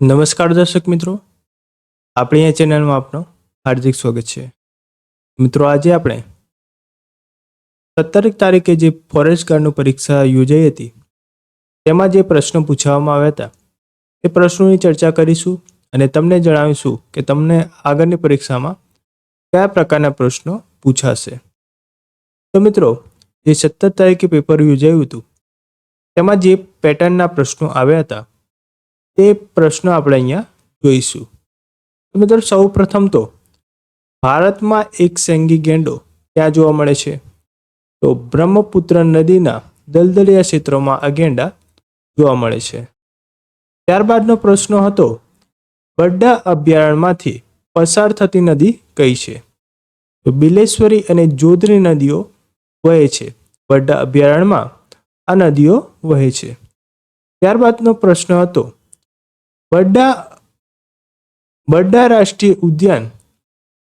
નમસ્કાર દર્શક મિત્રો, આપણી આ ચેનલમાં આપનું હાર્દિક સ્વાગત છે. મિત્રો, આજે આપણે 17 તારીખે જે ફોરેસ્ટ ગાર્ડની પરીક્ષા યોજાઈ હતી તેમાં જે પ્રશ્નો પૂછવામાં આવ્યા હતા એ પ્રશ્નોની ચર્ચા કરીશું અને તમને જણાવીશું કે તમને આગળની પરીક્ષામાં કયા પ્રકારના પ્રશ્નો પૂછાશે. તો મિત્રો, જે 17 તારીખે પેપર યોજાયું હતું તેમાં જે પેટર્નના પ્રશ્નો આવ્યા હતા તે પ્રશ્નો આપણે અહીંયા જોઈશું. તો મિત્રો, સૌ પ્રથમ તો ભારતમાં એક શેંગી ગેંડો ક્યાં જોવા મળે છે? તો બ્રહ્મપુત્ર નદીના દલદલિયા ક્ષેત્રોમાં આ ગેંડા જોવા મળે છે. ત્યારબાદનો પ્રશ્ન હતો, બરડા અભયારણ્યમાંથી પસાર થતી નદી કઈ છે? તો બિલેશ્વરી અને જોધરી નદીઓ વહે છે. બરડા અભયારણ્યમાં આ નદીઓ વહે છે. ત્યારબાદનો પ્રશ્ન હતો, બરડા રાષ્ટ્રીય ઉદ્યાન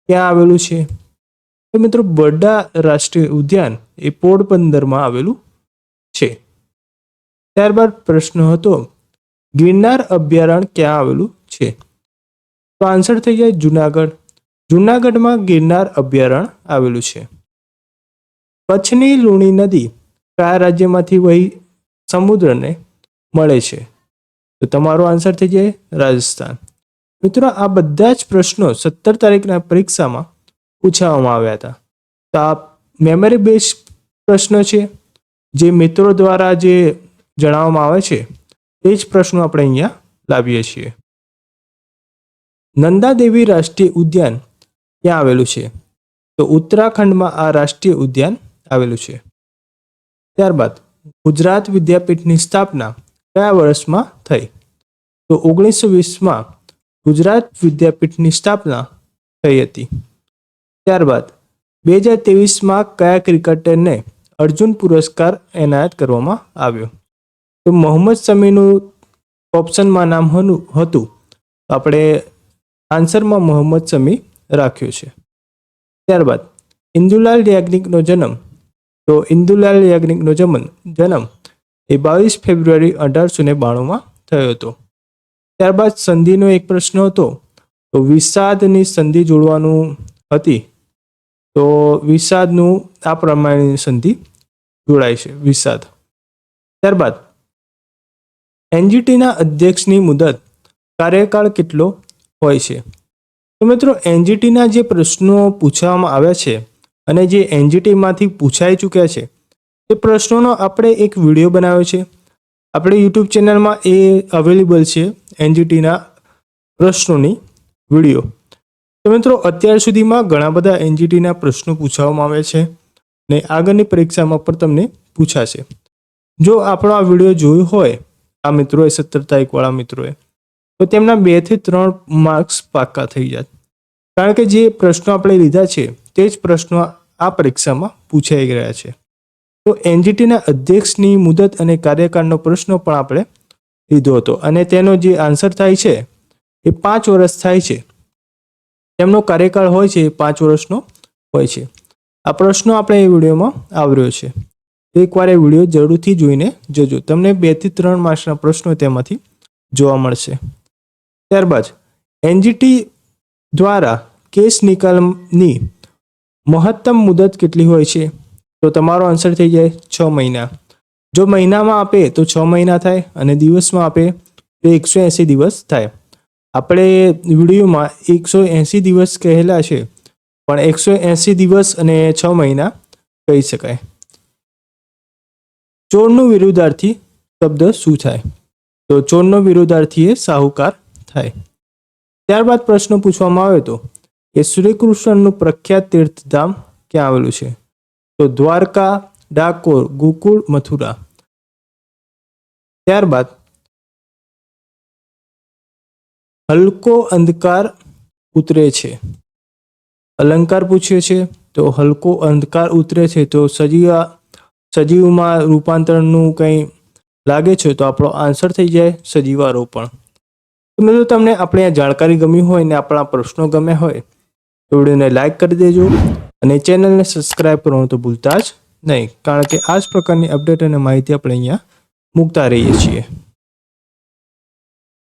ક્યાં આવેલું છે? તો મિત્રો, બરડા રાષ્ટ્રીય ઉદ્યાન એ પોરબંદરમાં આવેલું છે. ત્યારબાદ પ્રશ્ન હતો, ગિરનાર અભયારણ્ય ક્યાં આવેલું છે? તો આન્સર થઈ જાય જુનાગઢ. જુનાગઢમાં ગિરનાર અભયારણ્ય આવેલું છે. કચ્છની લુણી નદી કયા રાજ્યમાંથી વહી સમુદ્રને મળે છે? તો તમારો આન્સર થઈ જાય રાજસ્થાન. મિત્રો, આ બધા જ પ્રશ્નો 17 તારીખના પરીક્ષામાં પૂછવામાં આવ્યા હતા. તો આ મેમરી બેઝ પ્રશ્નો છે, જે મિત્રો દ્વારા જે જણાવવામાં આવે છે તે જ પ્રશ્નો આપણે અહીંયા લાવીએ છીએ. નંદાદેવી રાષ્ટ્રીય ઉદ્યાન ક્યાં આવેલું છે? તો ઉત્તરાખંડમાં આ રાષ્ટ્રીય ઉદ્યાન આવેલું છે. ત્યારબાદ ગુજરાત વિદ્યાપીઠની સ્થાપના કયા વર્ષમાં થઈ? તો 1920માં ગુજરાત વિદ્યાપીઠની સ્થાપના થઈ હતી. ત્યારબાદ 2023માં કયા ક્રિકેટરને અર્જુન પુરસ્કાર એનાયત કરવામાં આવ્યો? તો મોહમ્મદ શમીનું ઓપ્શનમાં નામ હતું, આપણે આન્સરમાં મોહમ્મદ શમી રાખ્યો છે. ત્યારબાદ ઇન્દુલાલ યાજ્ઞિકનો જન્મ. તો ઇન્દુલાલ યાજ્ઞિકનો જન્મ એ 22 ફેબ્રુઆરી 1892માં થયો હતો. ત્યારબાદ સંધિનો એક પ્રશ્ન હતો, તો વિષાદની સંધિ જોડવાનું હતી. તો વિષાદનું આ પ્રમાણેની સંધિ જોડાય છે, વિષાદ. ત્યારબાદ એનજીટીના અધ્યક્ષની મુદત કાર્યકાળ કેટલો હોય છે? તો મિત્રો, એનજીટીના જે પ્રશ્નો પૂછવામાં આવ્યા છે અને જે એનજીટીમાંથી પૂછાઈ ચૂક્યા છે તે પ્રશ્નોનો આપણે એક વિડીયો બનાવ્યો છે. આપણે યુટ્યુબ ચેનલમાં એ અવેલેબલ છે, એનજીટીના પ્રશ્નોની વિડીયો. તો મિત્રો, અત્યાર સુધીમાં ઘણા બધા એનજીટીના પ્રશ્નો પૂછવામાં આવ્યા છે ને આગળની પરીક્ષામાં પણ તમને પૂછાશે. જો આપણો આ વિડીયો જોયો હોય આ મિત્રોએ, 17 તારીખવાળા મિત્રોએ, તો તેમના 2 થી 3 માર્ક્સ પાક્કા થઈ જાય. કારણ કે જે પ્રશ્નો આપણે લીધા છે તે જ પ્રશ્નો આ પરીક્ષામાં પૂછાઈ રહ્યા છે. તો એનજીટીના અધ્યક્ષની મુદત અને કાર્યકાળનો પ્રશ્ન પણ આપણે લીધો હતો અને તેનો જે આન્સર થાય છે એ 5 વર્ષ થાય છે. તેમનો કાર્યકાળ હોય છે એ 5 વર્ષનો હોય છે. આ પ્રશ્નો આપણે એ વિડીયોમાં આવ્યો છે. એકવાર એ વિડીયો જરૂરથી જોઈને જજો, તમને 2 થી 3 માર્ક્સના પ્રશ્નો તેમાંથી જોવા મળશે. ત્યારબાદ એનજીટી દ્વારા કેસ નિકાલની મહત્તમ મુદત કેટલી હોય છે? તો તમારો આન્સર થઈ જાય 6 મહિના. જો મહિનામાં આપે તો 6 મહિના થાય અને દિવસમાં આપે તો 180 દિવસ થાય. આપણે વિડીયોમાં 180 દિવસ કહેલા છે, પણ 180 દિવસ અને 6 મહિના કહી શકાય. ચોરનું વિરુદ્ધાર્થી શબ્દ શું થાય? તો ચોરનો વિરુદ્ધાર્થી એ સાહુકાર થાય. ત્યારબાદ પ્રશ્ન પૂછવામાં આવ્યો હતો કે શ્રી કૃષ્ણનું પ્રખ્યાત તીર્થધામ ક્યાં આવેલું છે? તો દ્વારકા, ડાકોર, ગોકુળ, મથુરા. ત્યારબાદ હલકો અંધકાર ઉતરે છે, અલંકાર પૂછ્યો છે. તો હલકો અંધકાર ઉતરે છે તો સજીવમાં રૂપાંતરણનું કંઈ લાગે છે, તો આપણો આન્સર થઈ જાય સજીવારોપણ. તો મિત્રો, તમને આપણે આ જાણકારી ગમી હોય ને આપણા પ્રશ્નો ગમ્યા હોય તો વિડીયોને લાઈક કરી દેજો અને ચેનલને સબસ્ક્રાઈબ કરવાનું તો ભૂલતા જ નહીં, કારણ કે આ જ પ્રકારની અપડેટ અને માહિતી આપણે અહીંયા મૂકતા રહીએ છીએ.